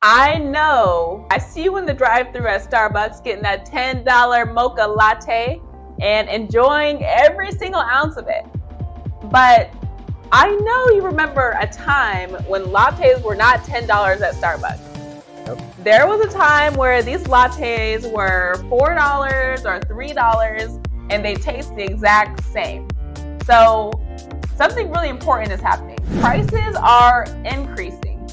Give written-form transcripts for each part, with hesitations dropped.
I know. I see you in the drive-thru at Starbucks getting that $10 mocha latte and enjoying every single ounce of it. But I know you remember a time when lattes were not $10 at Starbucks. Yep. There was a time where these lattes were $4 or $3 and they taste the exact same. So something really important is happening. Prices are increasing,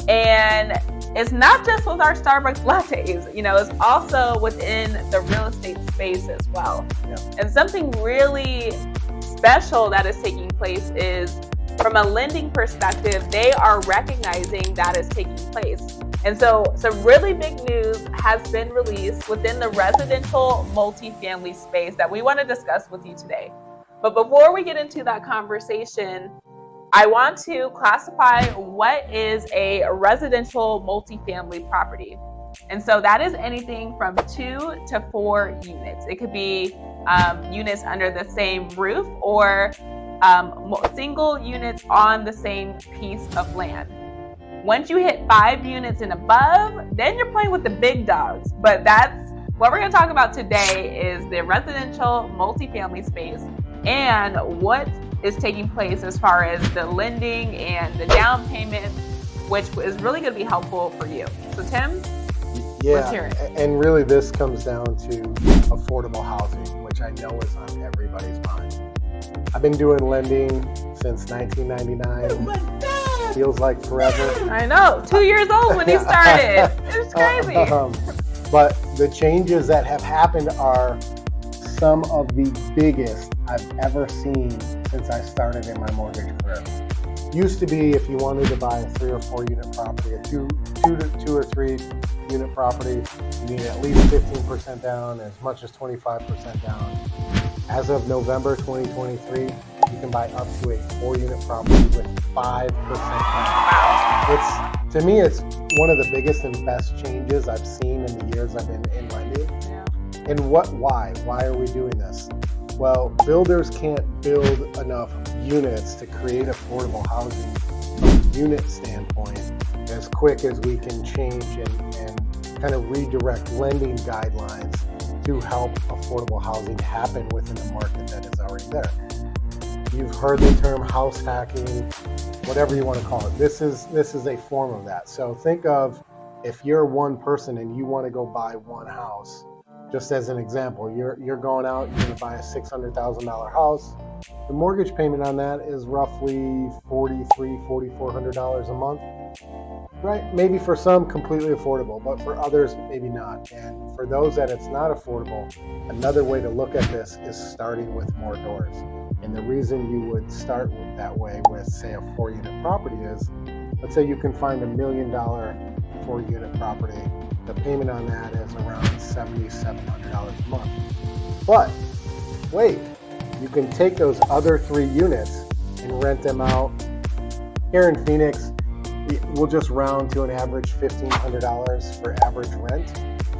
and it's not just with our Starbucks lattes, it's also within the real estate space as well. Yep. And something really special that is taking place is, from a lending perspective, they are recognizing that is taking place. And so some really big news has been released within the residential multifamily space that we want to discuss with you today. But before we get into that conversation, I want to classify what is a residential multifamily property. And so that is anything from 2 to 4 units. It could be units under the same roof or single units on the same piece of land. Once you hit 5 units and above, then you're playing with the big dogs. But that's what we're going to talk about today, is the residential multifamily space and what is taking place as far as the lending and the down payment, which is really going to be helpful for you. So Tim, let's hear it. And really this comes down to affordable housing, which I know is on everybody's mind. I've been doing lending since 1999. Oh my God. Feels like forever. I know, 2 years old when he started. It's crazy. But the changes that have happened are some of the biggest I've ever seen since I started in my mortgage career. Used to be, if you wanted to buy a 3 or 4 unit property, a two or 3 unit property, you need at least 15% down, as much as 25% down. As of November 2023, you can buy up to a 4 unit property with 5% down. To me, it's one of the biggest and best changes I've seen in the years I've been in lending. Yeah. And why? Why are we doing this? Well, builders can't build enough units to create affordable housing from a unit standpoint as quick as we can change and kind of redirect lending guidelines to help affordable housing happen within the market that is already there. You've heard the term house hacking, whatever you want to call it. This is a form of that. So think of, if you're one person and you want to go buy one house, just as an example, you're going out, you're going to buy a $600,000 house. The mortgage payment on that is roughly $4,400 a month, right? Maybe for some completely affordable, but for others maybe not. And for those that it's not affordable, another way to look at this is starting with more doors. And the reason you would start with that way with, say, a 4 unit property is, let's say you can find $1 million 4 unit property. The payment on that is around $7,700 a month. But wait, you can take those other 3 units and rent them out. Here in Phoenix, we'll just round to an average $1,500 for average rent.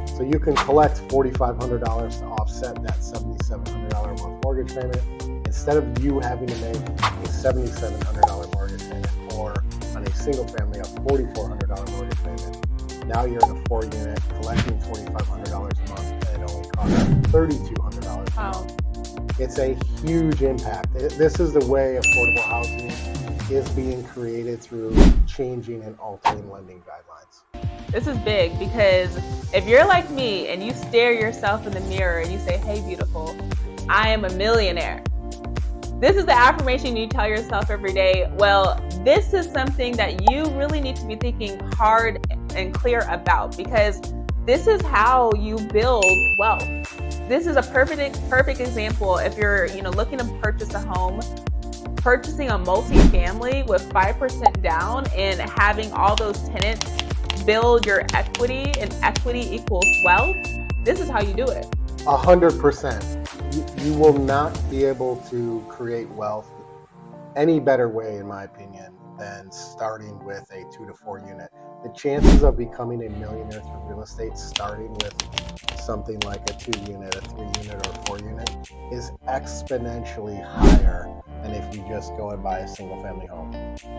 So you can collect $4,500 to offset that $7,700 a month mortgage payment, instead of you having to make a $7,700 mortgage payment, or on a single family a $4,400 mortgage payment. Now you're in a 4 unit collecting $4,500 a month, and it only costs $3,200 a month. It's a huge impact. This is the way affordable housing is being created, through changing and altering lending guidelines. This is big, because if you're like me and you stare yourself in the mirror and you say, "Hey, beautiful, I am a millionaire." This is the affirmation you tell yourself every day. Well, this is something that you really need to be thinking hard and clear about, because this is how you build wealth. This is a perfect example. If you're looking to purchase a home, purchasing a multifamily with 5% down and having all those tenants build your equity, and equity equals wealth, this is how you do it. 100%. You will not be able to create wealth any better way, in my opinion, than starting with a 2 to 4 unit. The chances of becoming a millionaire through real estate starting with something like a 2 unit, a 3 unit, or 4 unit is exponentially higher than if you just go and buy a single family home.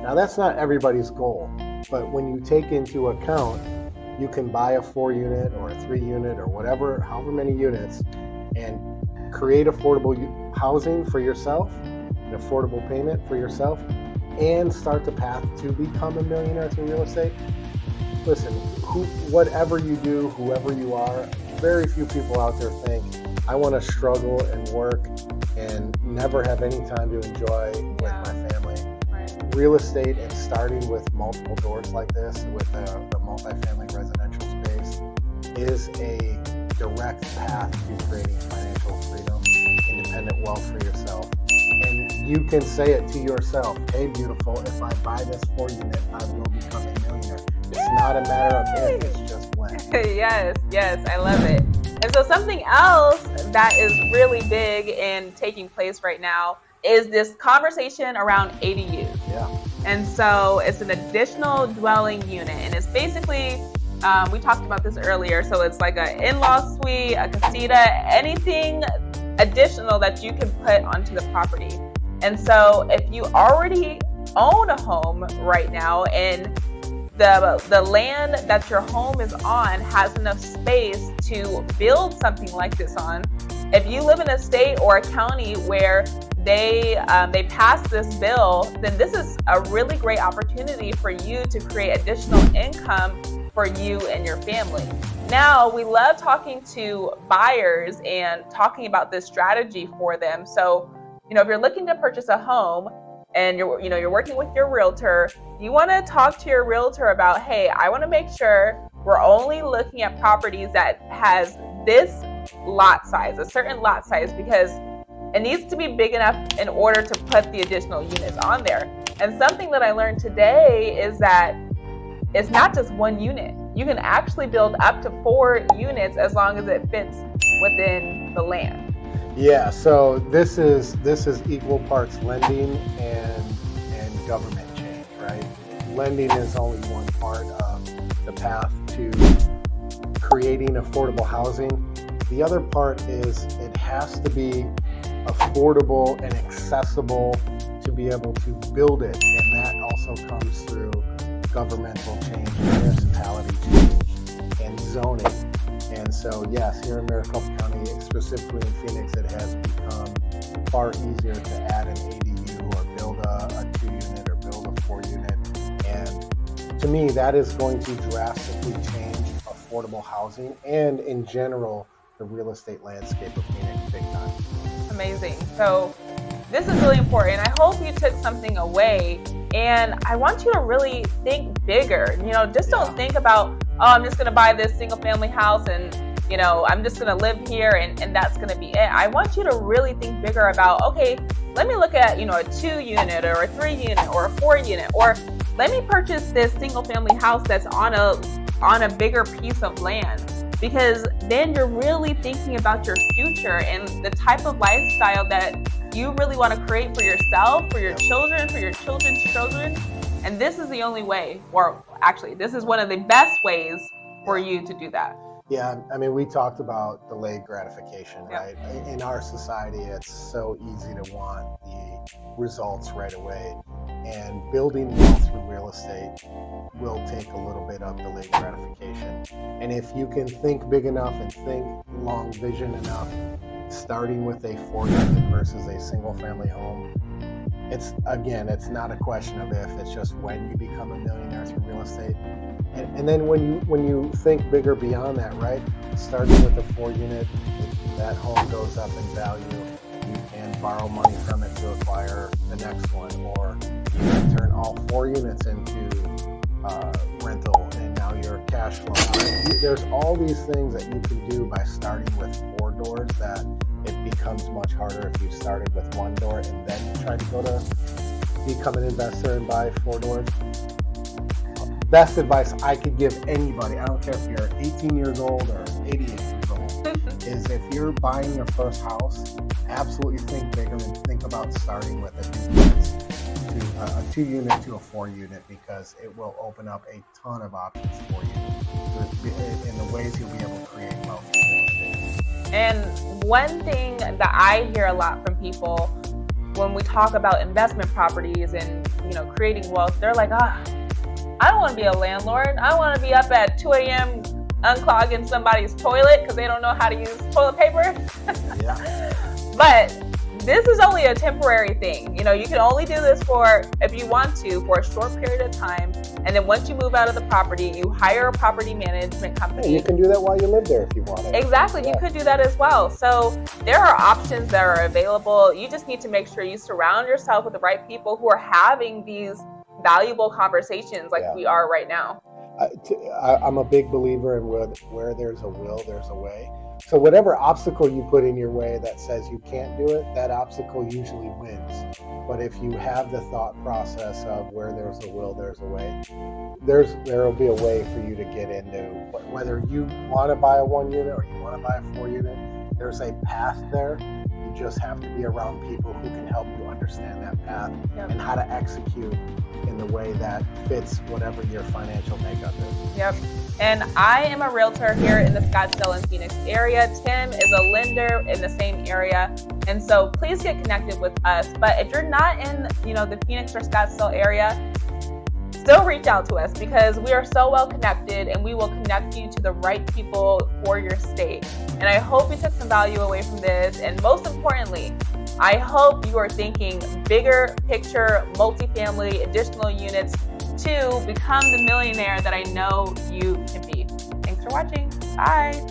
Now, that's not everybody's goal, but when you take into account, you can buy a 4-unit or a 3-unit or whatever, however many units, and create affordable housing for yourself, an affordable payment for yourself, and start the path to become a millionaire through real estate. Listen, whatever you do, whoever you are, very few people out there think, I want to struggle and work and never have any time to enjoy with my family. Right. Real estate and starting with multiple doors like this, with the multifamily residential space, is a direct path to creating financial freedom, independent wealth for yourself. And you can say it to yourself, hey, beautiful, if I buy this 4-unit, I will become a millionaire. It's not a matter of if, it's just when. Yes, I love it. And so something else that is really big and taking place right now is this conversation around ADUs. Yeah. And so it's an additional dwelling unit. And it's basically, we talked about this earlier, so it's like an in-law suite, a casita, anything additional that you can put onto the property. And so if you already own a home right now and the land that your home is on has enough space to build something like this on, if you live in a state or a county where they pass this bill, then this is a really great opportunity for you to create additional income for you and your family. Now, we love talking to buyers and talking about this strategy for them. So, if you're looking to purchase a home and you're working with your realtor, you want to talk to your realtor about, hey, I want to make sure we're only looking at properties that has this lot size, a certain lot size, because it needs to be big enough in order to put the additional units on there. And something that I learned today is that it's not just 1 unit. You can actually build up to 4 units as long as it fits within the land. Yeah, so this is equal parts lending and government change, right? Lending is only one part of the path to creating affordable housing. The other part is it has to be affordable and accessible to be able to build it, and that also comes through governmental change, municipality change, and zoning. And so, yes, here in Maricopa County, specifically in Phoenix, it has become far easier to add an ADU or build a 2-unit or build a 4-unit. And to me, that is going to drastically change affordable housing and, in general, the real estate landscape of Phoenix big time. Amazing. So this is really important. I hope you took something away. And I want you to really think bigger. Just don't think about, oh, I'm just going to buy this single family house and, I'm just going to live here and that's going to be it. I want you to really think bigger about, okay, let me look at, a 2-unit or a 3-unit or a 4-unit, or let me purchase this single family house that's on a bigger piece of land. Because then you're really thinking about your future and the type of lifestyle that you really want to create for yourself, for your children, for your children's children. And this is the only way, or actually, this is one of the best ways for you to do that. Yeah, I mean, we talked about delayed gratification, right? In our society, it's so easy to want the results right away. And building wealth through real estate will take a little bit of delayed gratification. And if you can think big enough and think long vision enough, starting with a 4-unit versus a single family home, it's not a question of if, it's just when you become a millionaire through real estate. And then when you think bigger beyond that, right? Starting with a 4-unit, that home goes up in value. You can borrow money from it to acquire the next one, or you can turn all 4 units into rental, and now you're cash flow. There's all these things that you can do by starting with 4 doors that it becomes much harder if you started with 1 door and then you try to go to become an investor and buy 4 doors. Best advice I could give anybody, I don't care if you're 18 years old or 88 years old, is if you're buying your first house, absolutely think bigger and think about starting with a 2-unit to a 4-unit, because it will open up a ton of options for you in the ways you'll be able to create wealth. And one thing that I hear a lot from people when we talk about investment properties and, you know, creating wealth, they're like, I don't want to be a landlord. I want to be up at 2 a.m. unclogging somebody's toilet because they don't know how to use toilet paper. Yeah. But this is only a temporary thing. You know, you can only do this for, if you want to, for a short period of time. And then once you move out of the property, you hire a property management company. Yeah, you can do that while you live there if you want to. Exactly. Yeah. You could do that as well. So there are options that are available. You just need to make sure you surround yourself with the right people who are having these valuable conversations like we are right now. I'm a big believer in where there's a will, there's a way. So whatever obstacle you put in your way that says you can't do it, that obstacle usually wins. But if you have the thought process of where there's a will, there's a way, there'll be a way for you to get into whether you want to buy a 1 unit or you want to buy a 4 unit. There's a path there. You just have to be around people who can help you understand that path and how to execute in the way that fits whatever your financial makeup is. Yep. And I am a realtor here in the Scottsdale and Phoenix area. Tim is a lender in the same area. And so please get connected with us. But if you're not in, you know, the Phoenix or Scottsdale area, still reach out to us because we are so well connected and we will connect you to the right people for your state. And I hope you took some value away from this. And most importantly, I hope you are thinking bigger picture, multifamily, additional units to become the millionaire that I know you can be. Thanks for watching. Bye.